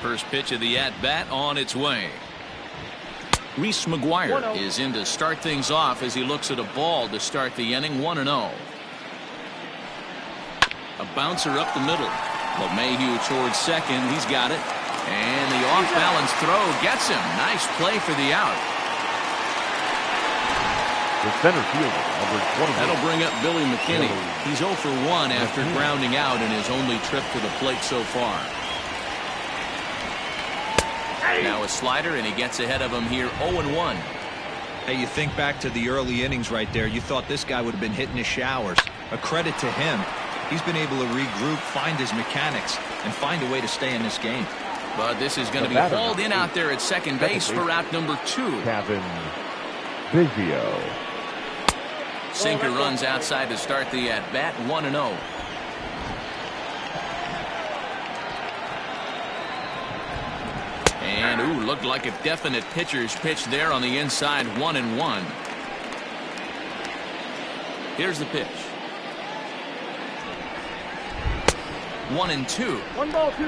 First pitch of the at-bat on its way. Reese McGuire is in to start things off as he looks at a ball to start the inning. 1-0. A bouncer up the middle. LeMahieu towards second. He's got it. And the off-balance throw gets him. Nice play for the out. The center fielder, number 20. That'll bring up Billy McKinney. He's 0 for 1 after grounding out in his only trip to the plate so far. Now a slider, and he gets ahead of him here. 0-1. Hey, you think back to the early innings right there. You thought this guy would have been hitting his showers. A credit to him. He's been able to regroup, find his mechanics, and find a way to stay in this game. But this is going to be hauled in out there at second base for out number 2. Kevin Biggio. Sinker runs outside to start the at-bat. 1-0. And, ooh, looked like a definite pitcher's pitch there on the inside. 1-1. Here's the pitch. 1-2.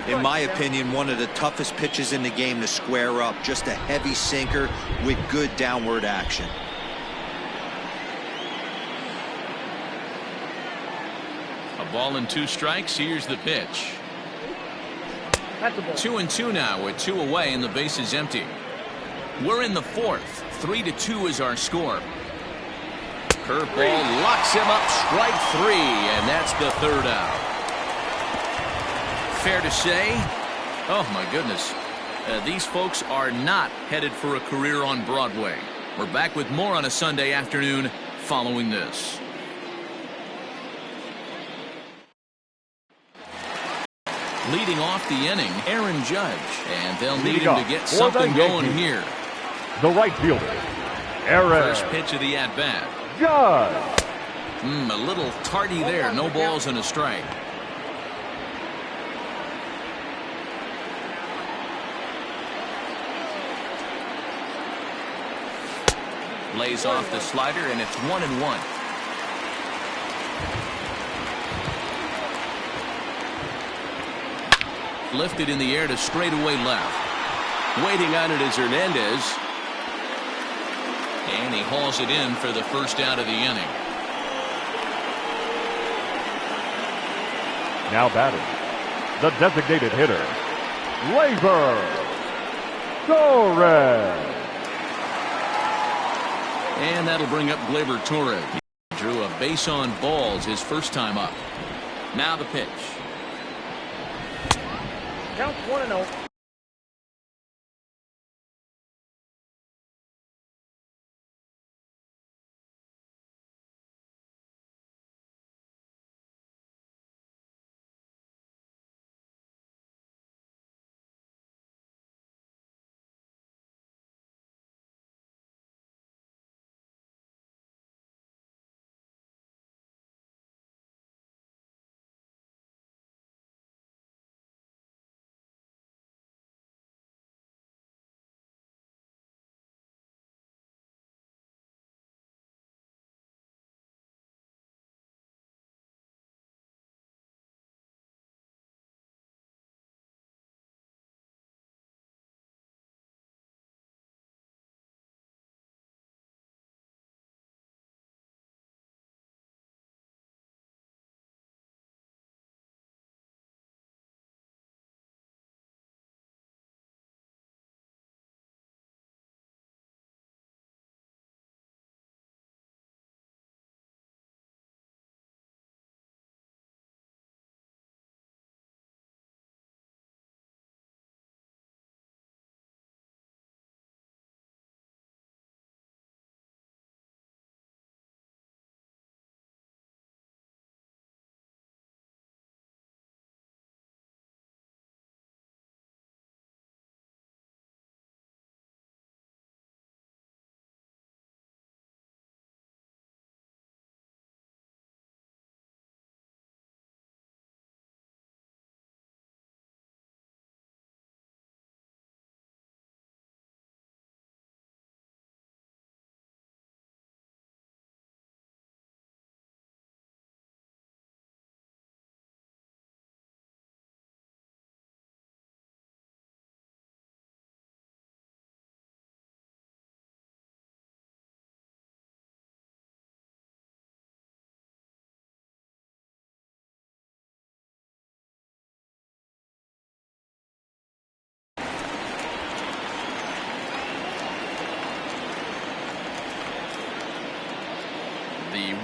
In my opinion, one of the toughest pitches in the game to square up. Just a heavy sinker with good downward action. A ball and 2 strikes. Here's the pitch. 2-2 now with 2 away and the base is empty. We're in the 4th. 3-2 is our score. Curveball locks him up. Strike 3, and that's the 3rd out. Fair to say, oh my goodness, these folks are not headed for a career on Broadway. We're back with more on a Sunday afternoon following this. Leading off the inning, Aaron Judge, and they'll need him to get something going here. The right fielder, Aaron. First pitch of the at-bat. Judge. A little tardy there. No balls and a strike. Lays off the slider, and it's 1-1. Lifted in the air to straightaway left. Waiting on it is Hernandez. And he hauls it in for the first out of the inning. Now batting, the designated hitter, Gleyber Torres. And that'll bring up Gleyber Torres. He drew a base on balls his first time up. Now the pitch. Count 1-0.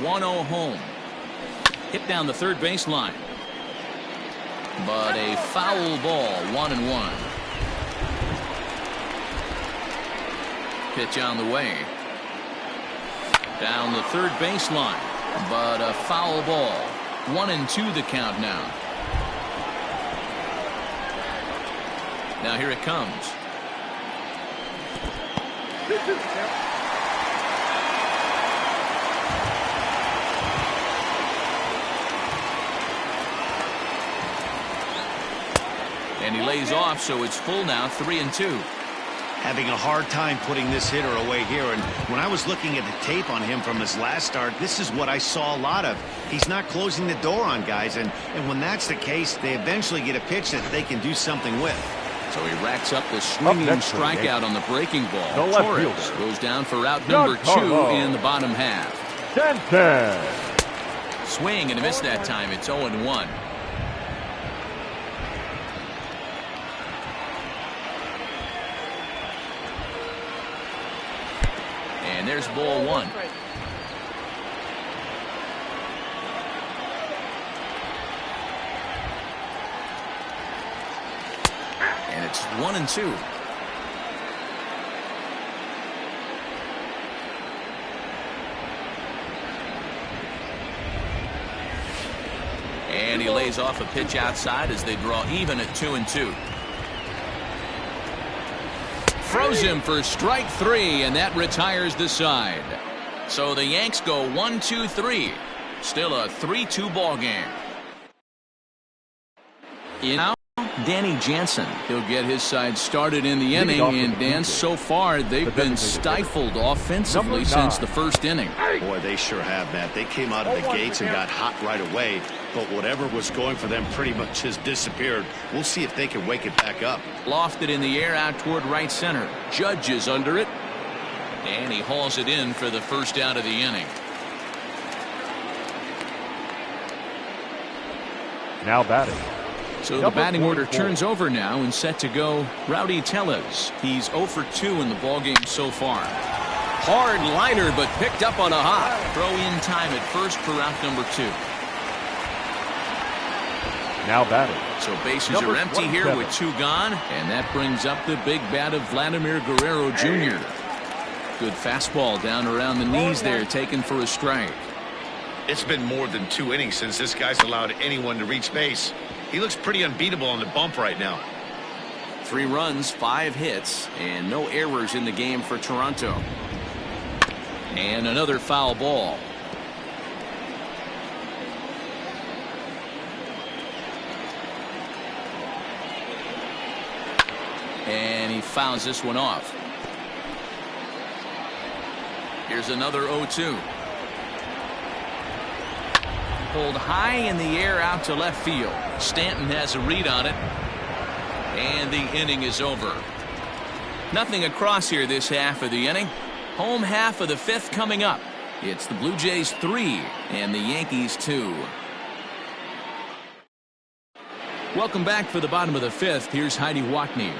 1-0 home. Hit down the third baseline. But a foul ball, 1-1. Pitch on the way. Down the third baseline. But a foul ball. 1-2 the count now. Now here it comes. And he lays off, so it's full now, 3-2. Having a hard time putting this hitter away here, and when I was looking at the tape on him from his last start, this is what I saw a lot of. He's not closing the door on guys, and when that's the case, they eventually get a pitch that they can do something with. So he racks up the swinging strikeout on the breaking ball. Torres goes down for out number 2 in the bottom half. Swing and a miss that time. It's 0-1. And there's ball 1. And it's 1-2. And he lays off a pitch outside as they draw even at 2-2. Throws him for strike 3, and that retires the side. So the Yanks go 1-2-3. Still a 3-2 ball game. Now, Danny Jansen. He'll get his side started in the inning, and Dan, so far they've been stifled offensively since the first inning. Boy, they sure have, Matt. They came out of the gates and got hot right away, but whatever was going for them pretty much has disappeared. We'll see if they can wake it back up. Lofted in the air out toward right center. Judge is under it, and he hauls it in for the first out of the inning. Now batting. So the batting order turns over now and set to go Rowdy Tellez. He's 0 for 2 in the ballgame so far. Hard liner, but picked up on a hop. Throw in time at first for out number 2. Now batting. So bases are empty here with 2 gone, and that brings up the big bat of Vladimir Guerrero Jr. Good fastball down around the knees there, taken for a strike. It's been more than 2 innings since this guy's allowed anyone to reach base. He looks pretty unbeatable on the bump right now. 3 runs, 5 hits, and no errors in the game for Toronto. And another foul ball. And he fouls this one off. Here's another 0-2. Pulled high in the air out to left field. Stanton has a read on it. And the inning is over. Nothing across here this half of the inning. Home half of the 5th coming up. It's the Blue Jays 3 and the Yankees 2. Welcome back for the bottom of the 5th. Here's Heidi Watney.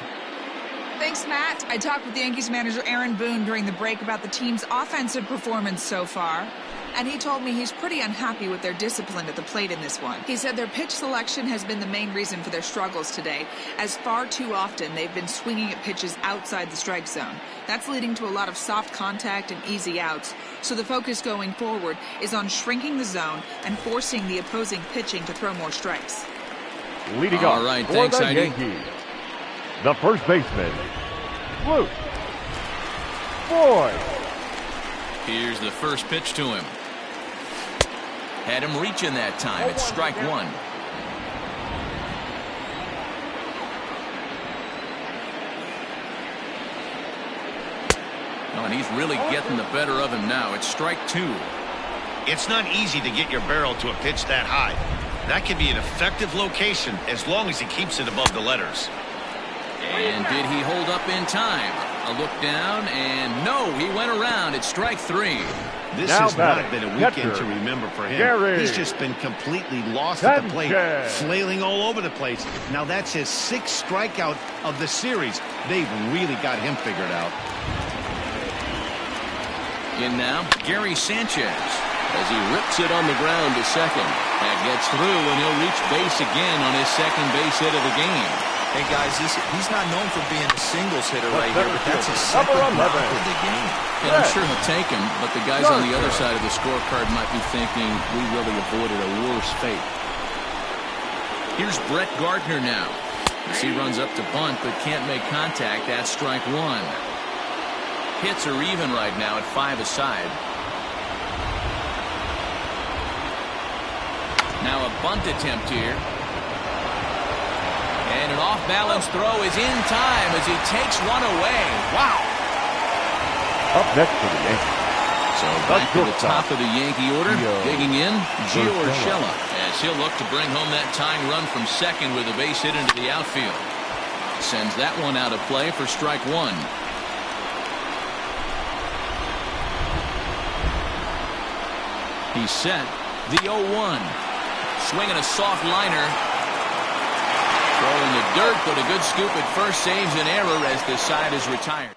Thanks, Matt. I talked with Yankees manager Aaron Boone during the break about the team's offensive performance so far. And he told me he's pretty unhappy with their discipline at the plate in this one. He said their pitch selection has been the main reason for their struggles today, as far too often they've been swinging at pitches outside the strike zone. That's leading to a lot of soft contact and easy outs. So the focus going forward is on shrinking the zone and forcing the opposing pitching to throw more strikes. Leading off all right, for thanks, the Heidi. Yankees, the first baseman, Luke Boyd. Here's the first pitch to him. Had him reaching that time. It's strike 1. Oh, and he's really getting the better of him now. It's strike 2. It's not easy to get your barrel to a pitch that high. That can be an effective location as long as he keeps it above the letters. And did he hold up in time? A look down, and no, he went around. It's strike 3. This Now has not batting, been a weekend catcher, to remember for him. Gary He's just been completely lost at the plate, Sanchez. flailing all over the place. Now that's his 6th strikeout of the series. They've really got him figured out. In now, Gary Sanchez. as he rips it on the ground to second. That gets through, and he'll reach base again on his second base hit of the game. Hey, guys, he's not known for being a singles hitter right here, but that's his second knock of the game. And I'm sure he'll take him, but the guys on the other side of the scorecard might be thinking we really avoided a worse fate. Here's Brett Gardner now, as he runs up to bunt but can't make contact. That's strike one. Hits are even right now at 5 aside. Now a bunt attempt here. And an off-balance throw is in time as he takes one away. Wow. Up next for the Yankees. So back to the top of the Yankee order. Digging in, Jrocker0, as he'll look to bring home that tying run from second with a base hit into the outfield. Sends that one out of play for strike one. He's set. The 0-1. Swinging a soft liner. Throw in the dirt, but a good scoop at first saves an error as the side is retired.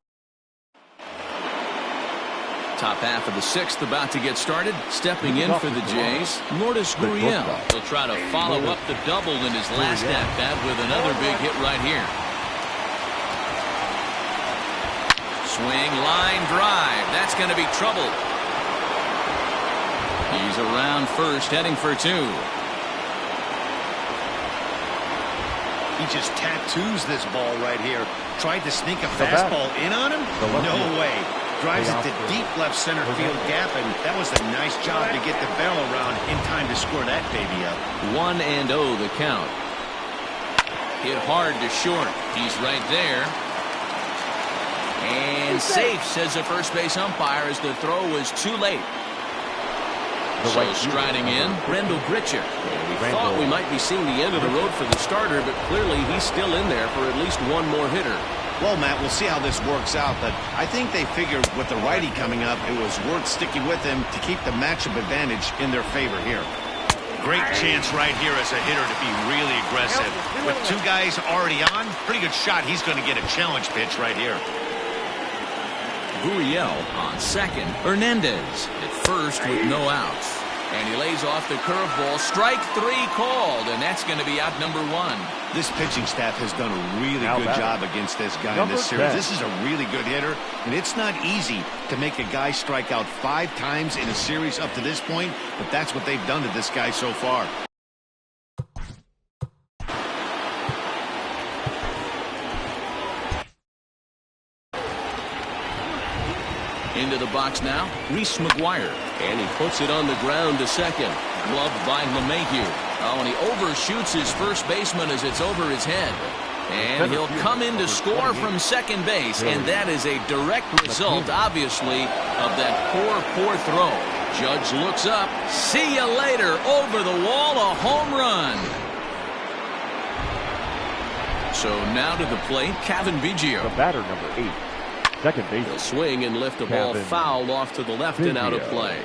Top half of the sixth about to get started. Stepping in for the Jays, Lourdes Gurriel. He'll try to follow up the double in his last at-bat with another big hit right here. Swing, line drive. That's going to be trouble. He's around first, heading for two. He just tattoos this ball right here. Tried to sneak a fastball in on him? No way. Drives it to deep left center field gap, and that was a nice job to get the barrel around in time to score that baby up. 1-0 the count. Hit hard to short. He's right there. And safe, says the first base umpire, as the throw was too late. So striding in, Rendell Gritcher. We thought we might be seeing the end of the road for the starter, but clearly he's still in there for at least one more hitter. Well, Matt, we'll see how this works out, but I think they figured with the righty coming up, it was worth sticking with him to keep the matchup advantage in their favor here. Great chance right here as a hitter to be really aggressive. With two guys already on, pretty good shot. He's going to get a challenge pitch right here. Gurriel on second. Hernandez at first with no outs. And he lays off the curveball. Strike three called, and that's going to be out number one. This pitching staff has done a really good job against this guy in this series. This is a really good hitter, and it's not easy to make a guy strike out 5 times in a series up to this point, but that's what they've done to this guy so far. Into the box now, Reese McGuire. And he puts it on the ground to second. Gloved by LeMahieu. Oh, and he overshoots his first baseman as it's over his head. And he'll come in to score from second base. And that is a direct result, obviously, of that poor throw. Judge looks up. See you later. Over the wall, a home run. So now to the plate, Cavan Biggio. The batter, number 8. Second base. He'll swing and lift the ball foul off to the left and out of play.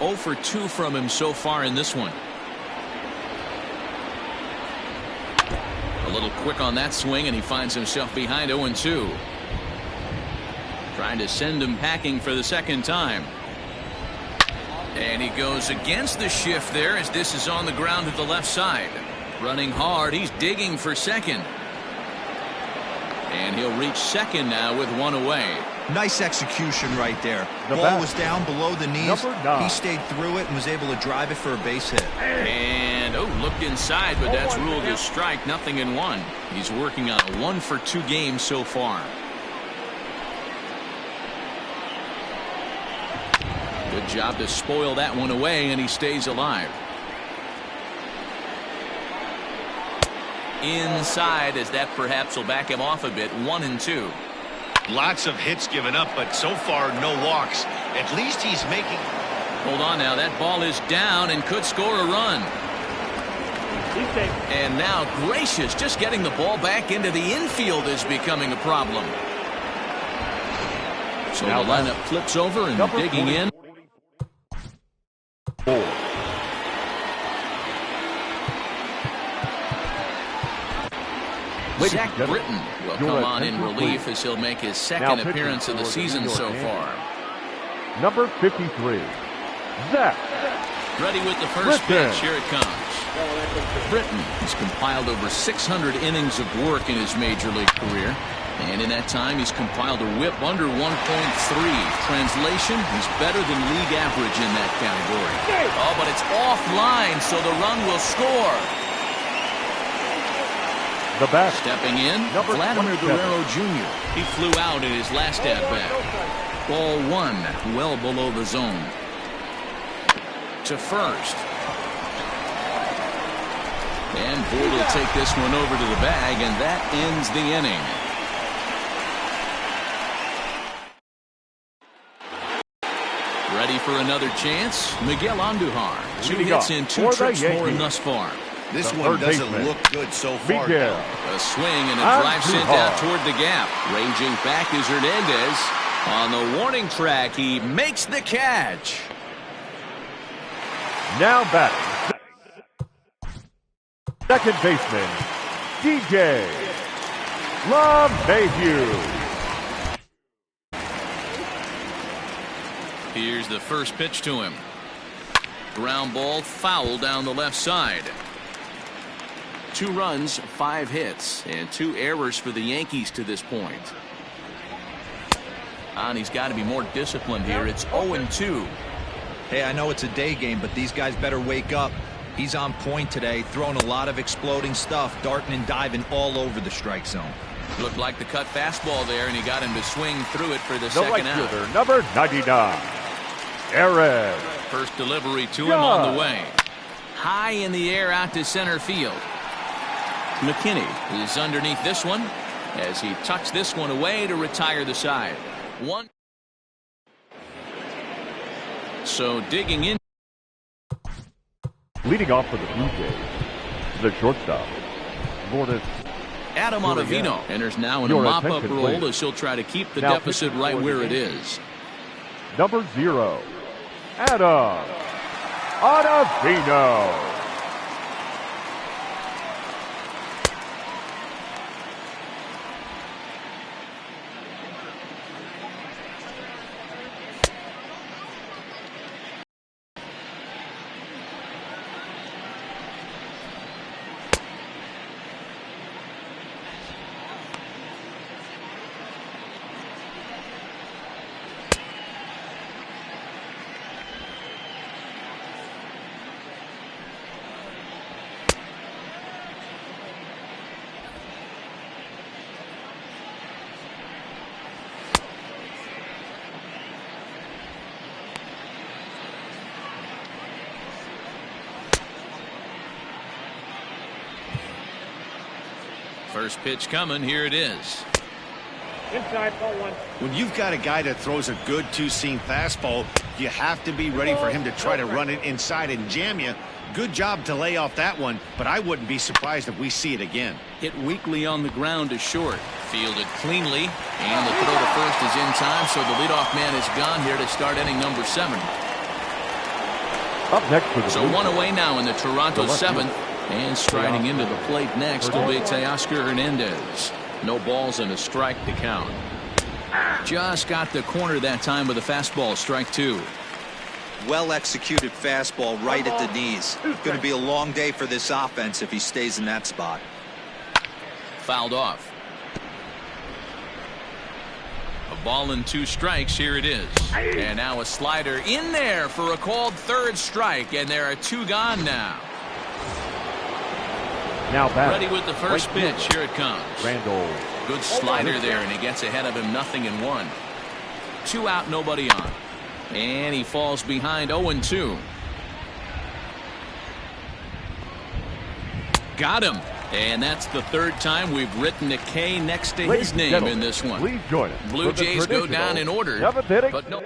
0 for 2 from him so far in this one. A little quick on that swing, and he finds himself behind 0-2. Trying to send him packing for the second time. And he goes against the shift there as this is on the ground to the left side. Running hard, he's digging for second. And he'll reach second now with one away. Nice execution right there. Ball was down below the knees. He stayed through it and was able to drive it for a base hit. And, looked inside, but that's ruled a strike. 0-1. He's working on a 1 for 2 game so far. Good job to spoil that one away, and he stays alive. Inside, as that perhaps will back him off a bit. 1-2. Lots of hits given up, but so far no walks. At least he's making. Hold on now. That ball is down and could score a run. And now, gracious, just getting the ball back into the infield is becoming a problem. So the lineup flips over and digging in. Zach Britton will come on in relief as he'll make his second appearance of the season so far. Number 53. Zach. Ready with the first Britton. pitch. Here it comes. Britton has compiled over 600 innings of work in his major league career. And in that time, he's compiled a whip under 1.3. Translation, he's better than league average in that category. Oh, but it's offline, so the run will score. The bat. Stepping in, Number Vladimir 27. Guerrero Jr. He flew out in his last at-bat. Ball one, well below the zone. To first. And Boyd will take this one over to the bag, and that ends the inning. Ready for another chance? Miguel Andujar. 2 hits in 2 trips for him thus far. This The one third doesn't baseman, look good so far. Miguel. A swing and a drive sent Andujar. out toward the gap. Ranging back is Hernandez. On the warning track, he makes the catch. Now batting. Second baseman, DJ LeMahieu. Here's the first pitch to him. Ground ball, foul down the left side. 2 runs, 5 hits, and 2 errors for the Yankees to this point. And he's got to be more disciplined here. It's 0-2. Hey, I know it's a day game, but these guys better wake up. He's on point today, throwing a lot of exploding stuff, darting and diving all over the strike zone. Looked like the cut fastball there, and he got him to swing through it for the The second right out. fielder, number 99, Aaron. First delivery to him on the way. High in the air out to center field. McKinney is underneath this one as he tucks this one away to retire the side. 1. So digging in. Leading off for the Blue Jays, the shortstop, Lourdes. Adam Ottavino enters now in a Your mop-up attention, role please. as he'll try to keep the Now deficit pitching right for where the it Yankees. is. Number 0, Adam Ottavino. First pitch coming. Here it is. Inside, ball 1. When you've got a guy that throws a good two-seam fastball, you have to be ready for him to try to run it inside and jam you. Good job to lay off that one, but I wouldn't be surprised if we see it again. Hit weakly on the ground to short. Fielded cleanly, and the throw to first is in time, so the leadoff man is gone here to start inning number 7. Up next for the So Blue one Jays, away now in the Toronto The left 7th. fielder. And striding into the plate next will be Teoscar Hernandez. No balls and a strike to count. Just got the corner that time with a fastball, strike 2. Well executed fastball right at the knees. Going to be a long day for this offense if he stays in that spot. Fouled off. A ball and 2 strikes. Here it is. And now a slider in there for a called third strike. And there are 2 gone now. Now batting. Ready with the first Right pitch. fielder, Here it comes. Randall. Good slider there, and he gets ahead of him 0-1. 2 out, nobody on. And he falls behind 0-2. Got him. And that's the 3rd time we've written a K next to Ladies his and name gentlemen, in this one. Please join us. Blue for the Jays go down in order. 7th inning. But no.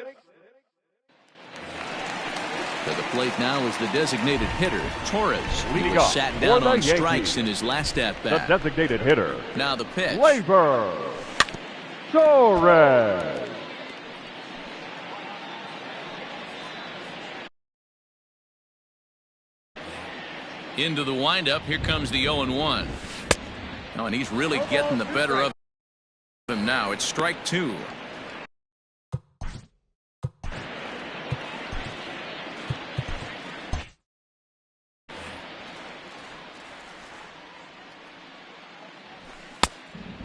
To the plate now is the designated hitter, Torres. He Leading was off sat for down the on Yankees, strikes in his last the at-bat. designated hitter, Now the pitch. Labor Torres. Into the windup. Here comes the 0-1. Oh, and he's really getting the better of him now. It's strike 2.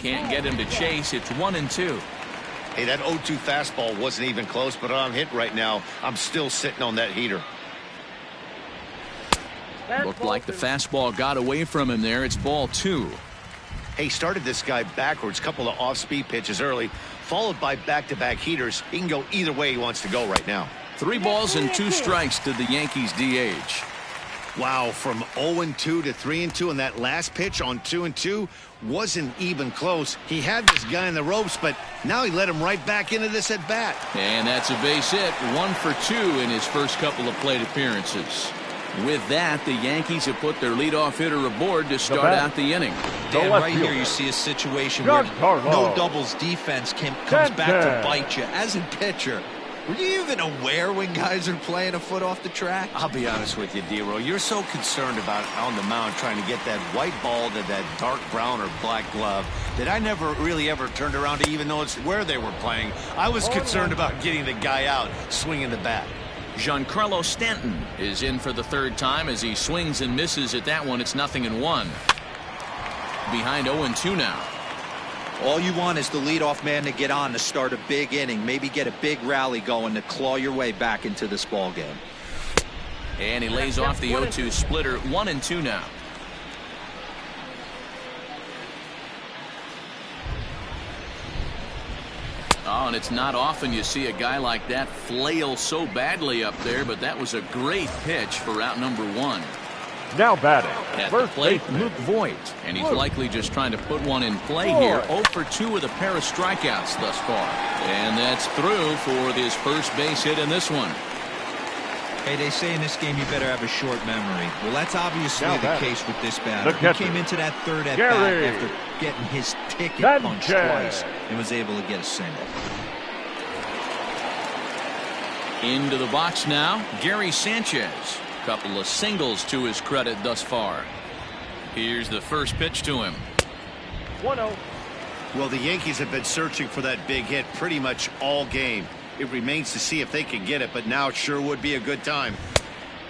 Can't get him to chase. It's 1-2. Hey, that 0-2 fastball wasn't even close, but I'm hit right now. I'm still sitting on that heater. Looked like the fastball got away from him there. It's ball 2. Hey, started this guy backwards. Couple of off-speed pitches early, followed by back-to-back heaters. He can go either way he wants to go right now. 3 balls and 2 strikes to the Yankees DH. Wow, from 0-2 to 3-2, and that last pitch on 2-2 wasn't even close. He had this guy in the ropes, but now he let him right back into this at bat. And that's a base hit. 1 for 2 in his first couple of plate appearances. With that, the Yankees have put their leadoff hitter aboard to start out the inning. Dan, right here you see a situation where no doubles defense comes back to bite you. As a pitcher, were you even aware when guys are playing a foot off the track? I'll be honest with you, D-Roll. You're so concerned about on the mound trying to get that white ball to that dark brown or black glove that I never really ever turned around to even notice where they were playing. I was concerned about getting the guy out, swinging the bat. Giancarlo Stanton is in for the 3rd time as he swings and misses at that one. It's 0-1. Behind 0-2 now. All you want is the leadoff man to get on to start a big inning, maybe get a big rally going to claw your way back into this ball game. And he lays off the 0-2 splitter. 1-2 now. Oh, and it's not often you see a guy like that flail so badly up there, but that was a great pitch for out number 1. Now batting. At the plate, Luke Voigt. And he's likely just trying to put one in play here. 0 for 2 with a pair of strikeouts thus far. And that's through for his first base hit in this one. Hey, they say in this game you better have a short memory. Well, that's obviously the case with this batter. He came into that 3rd at bat after getting his ticket punched twice and was able to get a single. Into the box now, Gary Sanchez. Couple of singles to his credit thus far. Here's the first pitch to him. 1-0. Well, the Yankees have been searching for that big hit pretty much all game. It remains to see if they can get it, but now it sure would be a good time.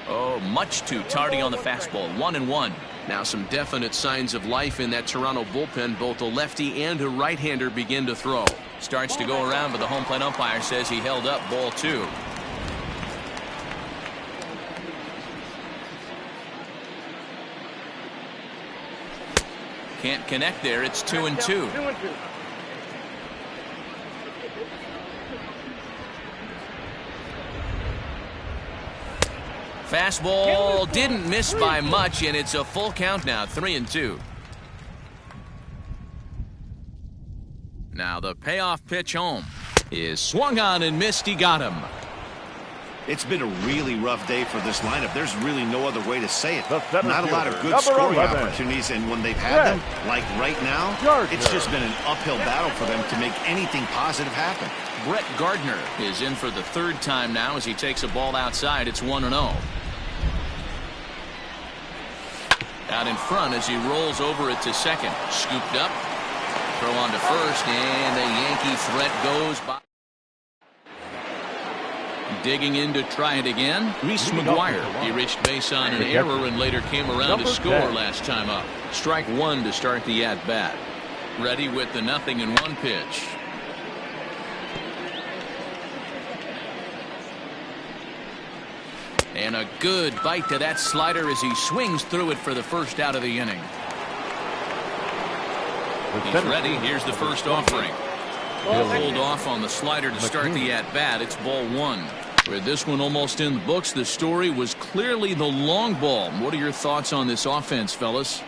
Oh, much too tardy on the fastball. 1-1. Now some definite signs of life in that Toronto bullpen. Both a lefty and a right-hander begin to throw. Starts to go around, but the home plate umpire says he held up ball 2. Can't connect there. It's 2-2. 2-2. Fastball didn't miss by much, and it's a full count now. 3-2. Now the payoff pitch home is swung on and missed. He got him. It's been a really rough day for this lineup. There's really no other way to say it. Not a lot of good number scoring 11. opportunities, and when they've had them, like right now, it's just been an uphill battle for them to make anything positive happen. Brett Gardner is in for the 3rd time now as he takes a ball outside. It's 1-0. Out in front as he rolls over it to second. Scooped up. Throw on to first, and the Yankee threat goes by. Digging in to try it again, Reese McGuire. He reached base on an error and later came around to score last time up. Strike 1 to start the at-bat. Ready with the 0-1 pitch. And a good bite to that slider as he swings through it for the first out of the inning. He's ready. Here's the first offering. He'll hold off on the slider to start the at-bat. It's ball 1. With this one almost in the books, the story was clearly the long ball. What are your thoughts on this offense, fellas?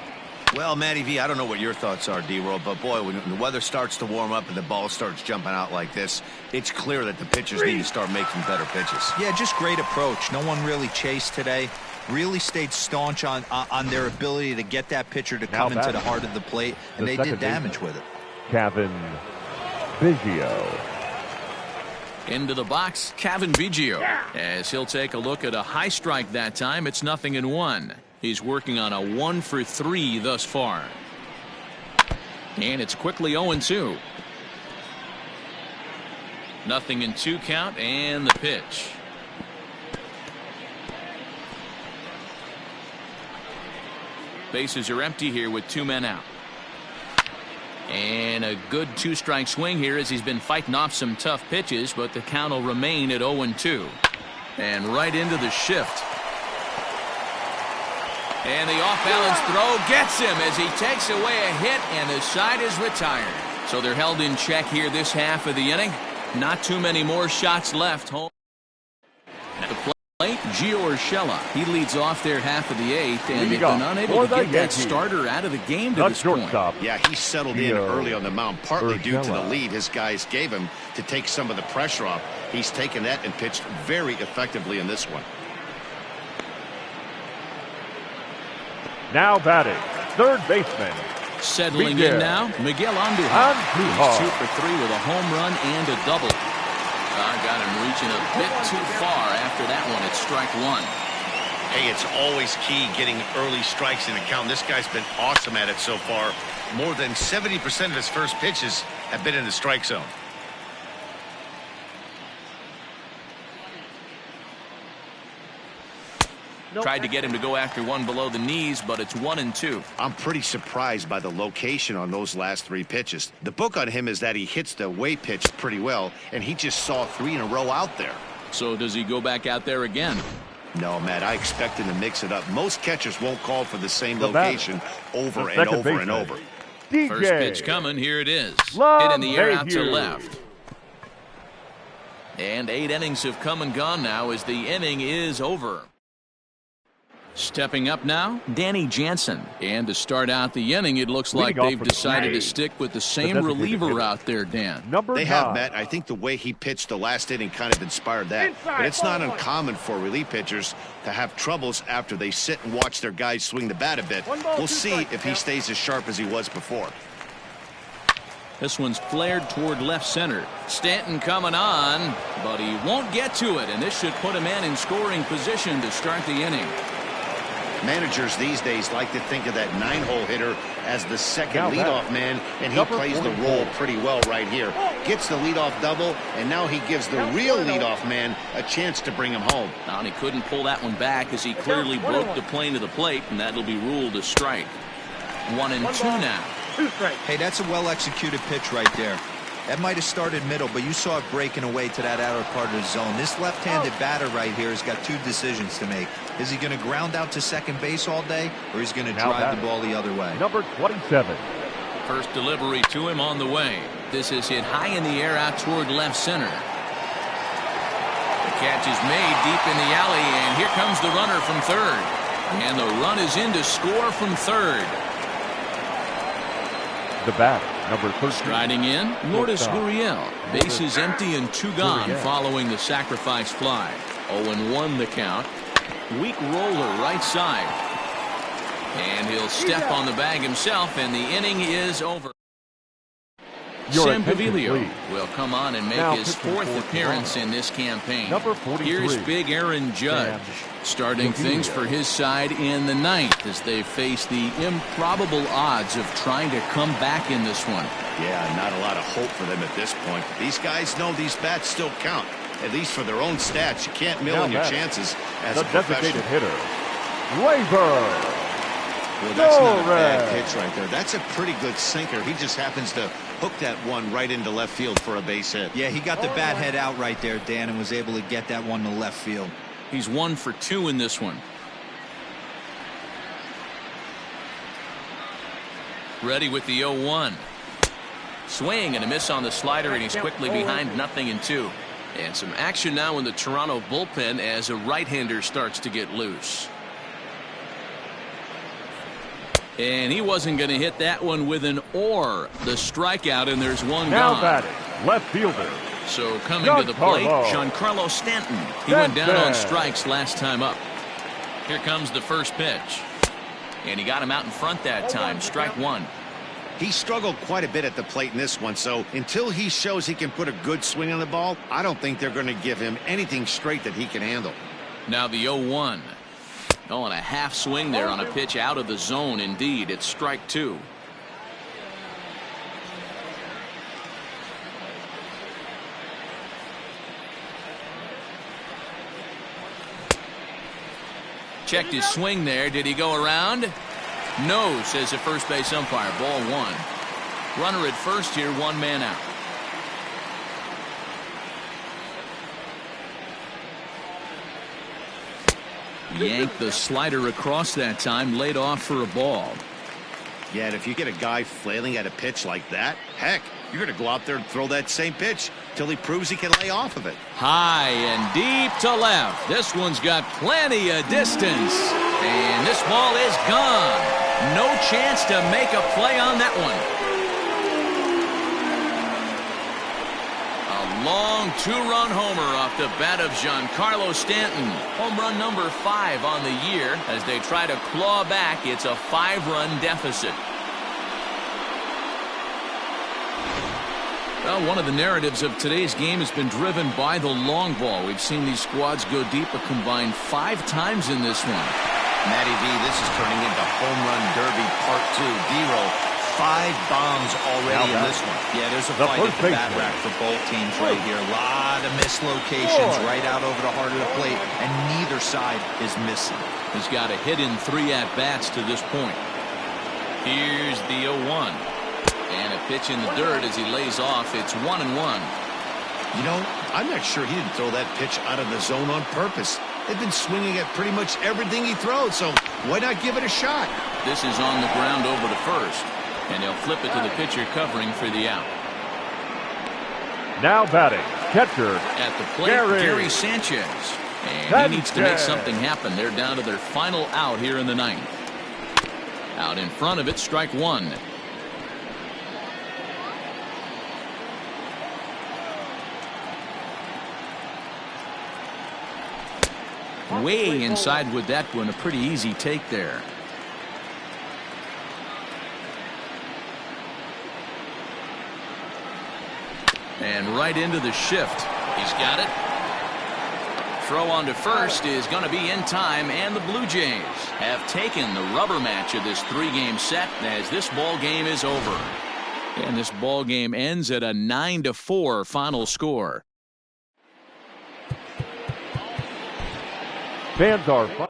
Well, Matty V, I don't know what your thoughts are, D-Roll, but boy, when the weather starts to warm up and the ball starts jumping out like this, it's clear that the pitchers need to start making better pitches. Yeah, just great approach. No one really chased today. Really stayed staunch on their ability to get that pitcher to come into the heart of the plate, and they did damage with it. Kevin Biggio. Into the box, Kevin Biggio, as he'll take a look at a high strike that time. It's 0-1. He's working on a 1 for 3 thus far. And it's quickly 0-2. 0-2 count, and the pitch. Bases are empty here with 2 men out. And And a good two-strike swing here as he's been fighting off some tough pitches, but the count will remain at 0-2. And right into the shift. And the off-balance throw gets him as he takes away a hit, and the side is retired. So they're held in check here this half of the inning. Not too many more shots left. Home at the plate, Jrocker023's. He leads off their half of the eighth, and they've been unable to get that starter out of the game to this point. Yeah, he settled in early on the mound, partly due to the lead his guys gave him to take some of the pressure off. He's taken that and pitched very effectively in this one. Now batting, third baseman. Settling in now, Miguel Andujar. He's 2 for 3 with a home run and a double. I got him reaching a bit too far after that one at strike one. Hey, it's always key getting early strikes in the count. This guy's been awesome at it so far. More than 70% of his first pitches have been in the strike zone. Tried to get him to go after one below the knees, but it's 1-2. I'm pretty surprised by the location on those last 3 pitches. The book on him is that he hits the way pitch pretty well, and he just saw 3 in a row out there. So does he go back out there again? No, Matt, I expect him to mix it up. Most catchers won't call for the same location over and over and over. First pitch coming, here it is. Hit in the air out to left. And 8 innings have come and gone now as the inning is over. Stepping up now, Danny Jansen. And to start out the inning, it looks like they've decided to stick with the same reliever out there, Dan. They have, Matt. I think the way he pitched the last inning kind of inspired that. But it's not uncommon for relief pitchers to have troubles after they sit and watch their guys swing the bat a bit. We'll see if he stays as sharp as he was before. This one's flared toward left center. Stanton coming on, but he won't get to it, and this should put a man in scoring position to start the inning. Managers these days like to think of that 9-hole hitter as the second leadoff man, and he plays the role pretty well right here. Gets the leadoff double, and now he gives the real leadoff man a chance to bring him home. Now, and he couldn't pull that one back as he clearly broke the plane of the plate, and that'll be ruled a strike. 1-2 now. Hey, that's a well-executed pitch right there. That might have started middle, but you saw it breaking away to that outer part of the zone. This left-handed batter right here has got 2 decisions to make. Is he going to ground out to second base all day, or is he going to drive the ball the other way? Number 27. First delivery to him on the way. This is hit high in the air out toward left center. The catch is made deep in the alley, and here comes the runner from third. And the run is in to score from third. The batter, number 13. Striding in, Lourdes Gurriel. Bases empty and 2 gone following the sacrifice fly. 0-1 the count. Weak roller right side. And he'll step on the bag himself, and the inning is over. Sam Gaviglio will come on and make his 4th appearance in this campaign. Here's big Aaron Judge starting things for his side in the 9th as they face the improbable odds of trying to come back in this one. Yeah, not a lot of hope for them at this point. These guys know these bats still count, at least for their own stats. You can't mill on your chances as a professional hitter. Labor. Well, that's not a bad pitch right there. That's a pretty good sinker. He just happens to hook that one right into left field for a base hit. Yeah, he got the bat head out right there, Dan, and was able to get that one to left field. He's 1 for 2 in this one. Ready with the 0-1. Swing and a miss on the slider, and he's quickly behind 0-2. And some action now in the Toronto bullpen as a right-hander starts to get loose. And he wasn't going to hit that one with an or. The strikeout, and there's one gone. Now batting, left fielder. So coming to the plate, Giancarlo Stanton. He went down on strikes last time up. Here comes the first pitch. And he got him out in front that time. Strike 1. He struggled quite a bit at the plate in this one, so until he shows he can put a good swing on the ball, I don't think they're going to give him anything straight that he can handle. Now the 0-1. Oh, and a half swing there on a pitch out of the zone. Indeed, it's strike 2. Checked his swing there. Did he go around? No, says the first base umpire. Ball 1. Runner at first here, 1 man out. Yanked the slider across that time, laid off for a ball. Yeah, and if you get a guy flailing at a pitch like that, heck, you're going to go out there and throw that same pitch till he proves he can lay off of it. High and deep to left. This one's got plenty of distance. And this ball is gone. No chance to make a play on that one. Long 2-run homer off the bat of Giancarlo Stanton. Home run number 5 on the year. As they try to claw back, it's a 5-run deficit. Well, one of the narratives of today's game has been driven by the long ball. We've seen these squads go deep a combined 5 times in this one. Matty V, this is turning into home run derby part 2. D-roll. 5 bombs already in this one. Yeah, there's a fight at the bat rack for both teams right here. A lot of mislocations right out over the heart of the plate, and neither side is missing. He's got a hit in 3 at-bats to this point. Here's the 0-1. And a pitch in the dirt as he lays off. It's 1-1. You know, I'm not sure he didn't throw that pitch out of the zone on purpose. They've been swinging at pretty much everything he throws, so why not give it a shot? This is on the ground over to first. And he'll flip it to the pitcher covering for the out. Now batting, catcher at the plate, Gary Sanchez. And he needs to make something happen. They're down to their final out here in the 9th. Out in front of it, strike 1. Way inside with that one. A pretty easy take there. And right into the shift. He's got it. Throw on to first is going to be in time, and the Blue Jays have taken the rubber match of this 3-game set as this ball game is over. And this ball game ends at a 9-4 final score. Fans are